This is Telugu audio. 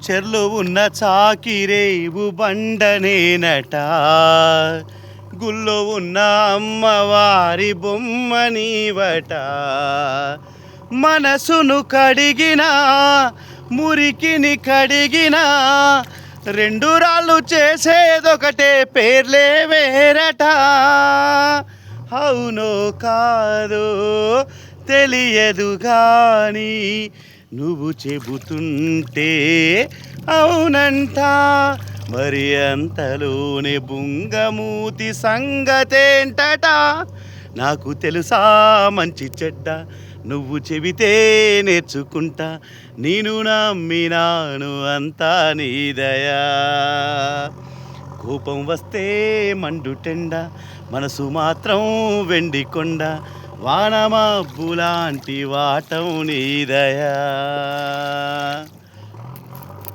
చెర్లు ఉన్న చాకిరేవు బండనేనట, గుళ్ళో ఉన్న అమ్మవారి బొమ్మ నీవట. మనసును కడిగిన మురికిని కడిగిన రెండు రాళ్ళు చేసేదొకటే, పేర్లే వేరట. అవునో కాదో తెలియదు గాని నువ్వు చెబుతుంటే అవునంట. మరి అంతలోనే బుంగమూతి సంగతేంటట. నాకు తెలుసా మంచి చెడ్డ, నువ్వు చెబితే నేర్చుకుంటా. నేను నమ్మినాను అంతా నీ దయా. కోపం వస్తే మండుటెండ, మనసు మాత్రం వెండి కొండ. వానమబ్బులాంటి వాటం నీ దయా.